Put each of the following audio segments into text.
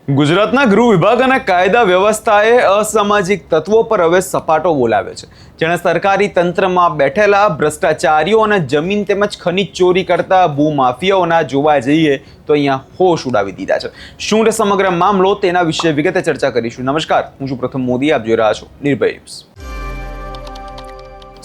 ગુજરાતના ગૃહ વિભાગ અને કાયદા વ્યવસ્થાએ અસામાજિક તત્વો પર હવે સપાટો બોલાવ્યો છે, જેણે સરકારી તંત્રમાં બેઠેલા ભ્રષ્ટાચારીઓ અને જમીન તેમજ ખનીજ ચોરી કરતા ભૂમાફિયાઓના જોવા જઈએ તો અહીંયા હોશ ઉડાવી દીધા છે। શું છે સમગ્ર મામલો, તેના વિશે વિગતે ચર્ચા કરીશું। નમસ્કાર, હું છું પ્રથમ મોદી, આપ જોઈ રહ્યા છો નિર્ભય ન્યૂઝ।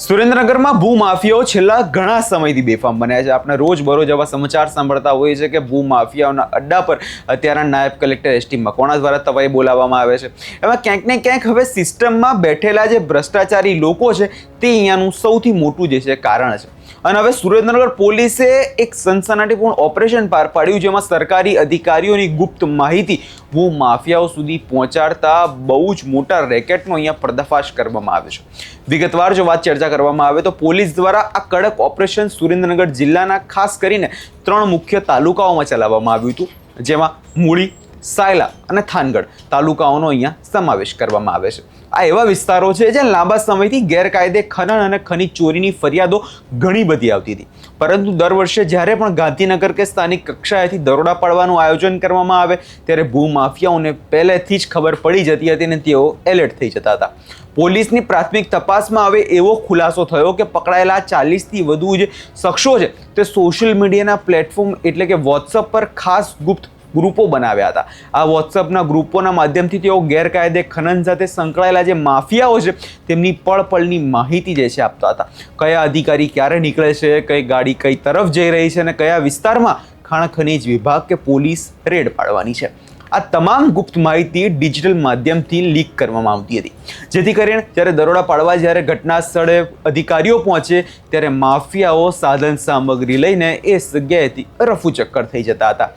સુરેન્દ્રનગરમાં ભૂમાફિયાઓ છેલ્લા ઘણા સમયથી બેફામ બન્યા છે। આપણે રોજબરોજ આવા સમાચાર સાંભળતા હોઈએ છીએ કે ભૂમાફિયાઓના અડ્ડા પર અત્યારે નાયબ કલેક્ટર એસટી મકવાણા દ્વારા તવાઈ બોલાવવામાં આવે છે। એમાં ક્યાંક ને ક્યાંક હવે સિસ્ટમમાં બેઠેલા જે ભ્રષ્ટાચારી લોકો છે તે અહીંયાનું સૌથી મોટું જે છે કારણ છે। અને હવે સુરેન્દ્રનગર પોલીસે એક સનસનાટીપૂર્ણ ઓપરેશન પાર પાડ્યું, જેમાં સરકારી અધિકારીઓની ગુપ્ત માહિતી ભૂમાફિયાઓ સુધી પહોંચાડતા બહુ જ મોટા રેકેટનો અહીંયા પર્દાફાશ કરવામાં આવ્યો છે। વિગતવાર જો ચર્ચા કરવામાં આવે તો પોલીસ દ્વારા આ કડક ઓપરેશન સુરેન્દ્રનગર જિલ્લાના ખાસ કરીને 3 મુખ્ય તાલુકાઓમાં ચલાવવામાં આવ્યું હતું, જેમાં મૂળી, સાયલા અને થાનગઢ તાલુકાઓનો અહીંયા સમાવેશ કરવામાં આવે છે। આ એવા વિસ્તારો છે જ્યાં લાંબા સમયથી ગેરકાયદે ખનન અને ખનીજ ચોરીની ફરિયાદો ઘણી બધી આવતી હતી, પરંતુ દર વર્ષે જ્યારે પણ ગાંધીનગર કે સ્થાનિક કક્ષાએથી દરોડા પાડવાનું આયોજન કરવામાં આવે ત્યારે ભૂમાફિયાઓને પહેલેથી જ ખબર પડી જતી હતી અને તેઓ એલર્ટ થઈ જતા હતા। પોલીસની પ્રાથમિક તપાસમાં હવે એવો ખુલાસો થયો કે પકડાયેલા 40થી વધુ જે શખ્સો છે તે સોશિયલ મીડિયાના પ્લેટફોર્મ એટલે કે વોટ્સઅપ પર ખાસ ગુપ્ત ગ્રુપો બનાવ્યા હતા। આ વોટ્સઅપના ગ્રુપોના માધ્યમથી તેઓ ગેરકાયદે ખનન સાથે સંકળાયેલા જે માફિયાઓ છે તેમની પળપળની માહિતી જે છે આપતા હતા। કયા અધિકારી ક્યારે નીકળે છે, કઈ ગાડી કઈ તરફ જઈ રહી છે અને કયા વિસ્તારમાં ખાણ ખનીજ વિભાગ કે પોલીસ રેડ પાડવાની છે, આ તમામ ગુપ્ત માહિતી ડિજિટલ માધ્યમથી લીક કરવામાં આવતી હતી, જેથી કરીને જ્યારે દરોડા પાડવા જ્યારે ઘટના સ્થળે અધિકારીઓ પહોંચે ત્યારે માફિયાઓ સાધન સામગ્રી લઈને એ જગ્યાએથી રફુ ચક્કર થઈ જતા હતા।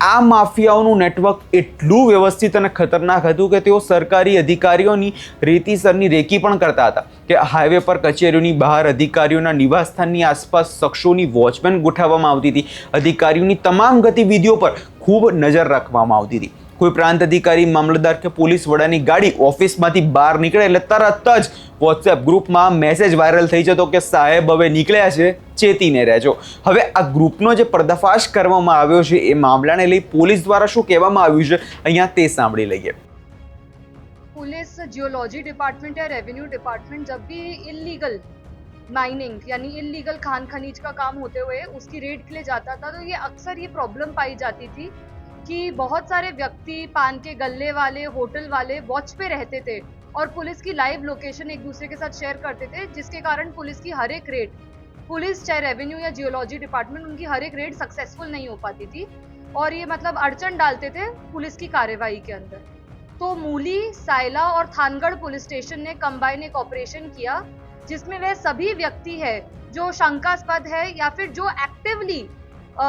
આ માફિયાઓનું નેટવર્ક એટલું વ્યવસ્થિત અને ખતરનાક હતું કે તેઓ સરકારી અધિકારીઓની રીતિસરની રેકી પણ કરતા હતા કે હાઈવે પર કચેરીઓની બહાર અધિકારીઓના નિવાસસ્થાનની આસપાસ શખ્સોની વોચમેન ગોઠવવામાં આવતી હતી। અધિકારીઓની તમામ ગતિવિધિઓ પર ખૂબ નજર રાખવામાં આવતી હતી। કોઈ પ્રાંત અધિકારી, મામલતદાર કે પોલીસ વડાની ગાડી ઓફિસમાંથી બહાર નીકળે એટલે તરત જ વોટ્સએપ ગ્રુપમાં મેસેજ વાયરલ થઈ જતો કે સાહેબ હવે નીકળ્યા છે, ચેતીને રહેજો। હવે આ ગ્રુપનો જે પર્દાફાશ કરવામાં આવ્યો છે એ મામલાને લઈ પોલીસ દ્વારા શું કહેવામાં આવ્યું છે, અહીંયા તે સાંભળી લઈએ। पुलिस जियोलॉजी डिपार्टमेंट या रेवेन्यू डिपार्टमेंट जब भी इलीगल माइनिंग यानी इलीगल खान खनीज का काम होते हुए उसकी रेड के लिए जाता था तो ये अक्सर ये प्रॉब्लम पाई जाती थी कि बहुत सारे व्यक्ति पान के गल्ले वाले, होटल वाले वॉच पे रहते थे और पुलिस की लाइव लोकेशन एक दूसरे के साथ शेयर करते थे, जिसके कारण पुलिस की हर एक रेड, पुलिस चाहे रेवेन्यू या जियोलॉजी डिपार्टमेंट, उनकी हर एक रेड सक्सेसफुल नहीं हो पाती थी और ये मतलब अड़चन डालते थे पुलिस की कार्यवाही के अंदर। तो मूली, सायला और थानगढ़ पुलिस स्टेशन ने कंबाइन एक ऑपरेशन किया जिसमें वह सभी व्यक्ति है जो शंकास्पद है या फिर जो एक्टिवली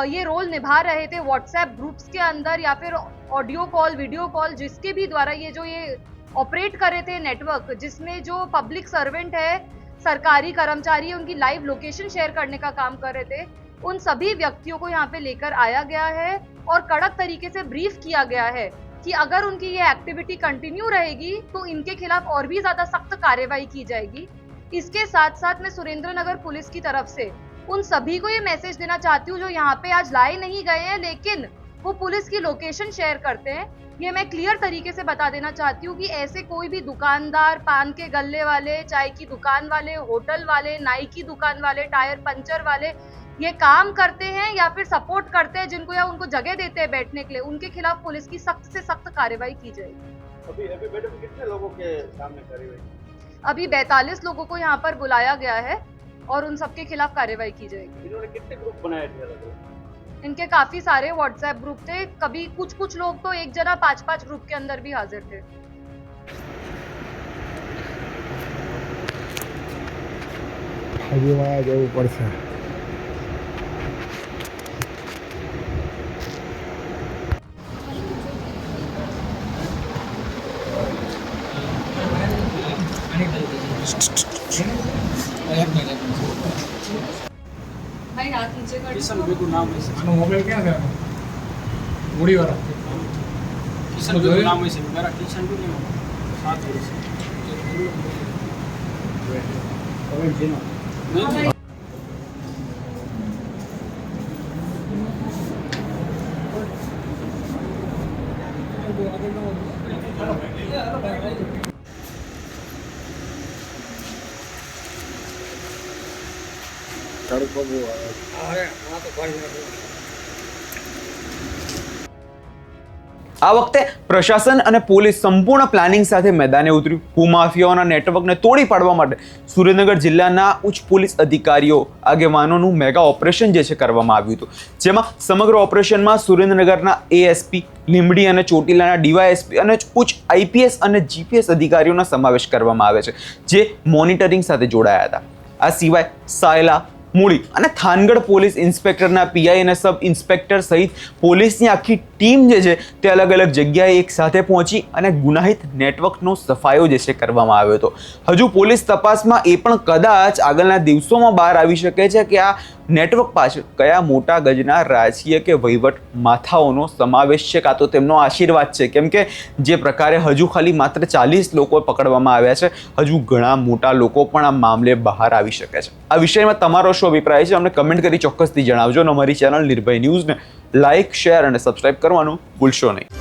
ये रोल निभा रहे थे व्हाट्सएप ग्रुप्स के अंदर या फिर ऑडियो कॉल, वीडियो कॉल, जिसके भी द्वारा ये जो ये ऑपरेट कर रहे थे नेटवर्क, जिसमें जो पब्लिक सर्वेंट है, सरकारी कर्मचारी, उनकी लाइव लोकेशन शेयर करने का काम कर रहे थे, उन सभी व्यक्तियों को यहाँ पे लेकर आया गया है और कड़क तरीके से ब्रीफ किया गया है कि अगर उनकी ये एक्टिविटी कंटिन्यू रहेगी तो इनके खिलाफ और भी ज़्यादा सख्त कार्रवाई की जाएगी। इसके साथ साथ मैं सुरेंद्रनगर पुलिस की तरफ से उन सभी को ये मैसेज देना चाहती हूँ जो यहाँ पे आज लाए नहीं गए हैं लेकिन वो पुलिस की लोकेशन शेयर करते हैं। ये मैं क्लियर तरीके से बता देना चाहती हूँ कि ऐसे कोई भी दुकानदार, पान के गल्ले वाले, चाय की दुकान वाले, होटल वाले, नाई की दुकान वाले, टायर पंचर वाले ये काम करते हैं या फिर सपोर्ट करते हैं जिनको या उनको जगह देते हैं बैठने के लिए, उनके खिलाफ पुलिस की सख्त से सख्त कार्रवाई की जाएगी। अभी मैडम कितने लोगों के सामने कार्रवाई? अभी 42 लोगों को यहाँ पर बुलाया गया है और उन सबके खिलाफ कार्रवाई की जाएगी। इन्होंने कितने ग्रुप बनाए थे अलग-अलग? इनके काफी सारे व्हाट्सएप ग्रुप थे, कभी कुछ लोग तो एक जना 5-5 ग्रुप के अंदर भी हाजिर थे। अभी वहाँ जવું પડશે। भाई हाथ नीचे कर किशन बेकू नाम है से આનો મોબાઈલ ક્યાં છે આનો? મૂડીવાળા किशन बेकू नाम है से मेरा किशन भी नहीं साथ है नहीं તડકો બહુ આવે. આ વખતે પ્રશાસન અને પોલીસ સંપૂર્ણ પ્લાનિંગ સાથે મેદાને ઉતર્યું. ભૂમાફિયાઓના નેટવર્કને તોડી પાડવા માટે સુરેન્દ્રનગર જિલ્લાના ઉચ્ચ પોલીસ અધિકારીઓ આગેવાનોનું મેગા ઓપરેશન જે છે કરવામાં આવ્યું હતું, જેમાં સમગ્ર ઓપરેશનમાં સુરેન્દ્રનગરના એએસપી, લીંબડી અને ચોટીલાના ડીવાયએસપી અને ઉચ્ચ આઈપીએસ અને જીપીએસ અધિકારીઓનો સમાવેશ કરવામાં આવે છે, જે મોનિટરિંગ સાથે જોડાયા હતા. આ સિવાય સાયલા, મૂળી અને થાનગઢ પોલીસ ઇન્સ્પેક્ટરના પીઆઈ અને સબ ઇન્સ્પેક્ટર સહિત પોલીસની આખી ટીમ જે છે તે અલગ અલગ જગ્યાએ એક સાથે પહોંચી અને ગુનાહિત નેટવર્કનો સફાયો જે છે કરવામાં આવ્યો હતો. હજુ પોલીસ તપાસમાં એ પણ કદાચ આગળના દિવસોમાં બહાર આવી શકે છે કે આ નેટવર્ક પાછળ કયા મોટા ગજના રાજકીય કે વહીવટ માથાઓનો સમાવેશ છે, કાં તો તેમનો આશીર્વાદ છે. કેમ કે જે પ્રકારે હજુ ખાલી માત્ર 40 લોકો પકડવામાં આવ્યા છે, હજુ ઘણા મોટા લોકો પણ આ મામલે બહાર આવી શકે છે. આ વિષયમાં તમારો શું અભિપ્રાય છે અમને કમેન્ટ કરી ચોક્કસથી જણાવજો અને અમારી ચેનલ નિર્ભય ન્યૂઝને લાઇક, શેર અને સબસ્ક્રાઇબ કરવાનું ભૂલશો નહીં.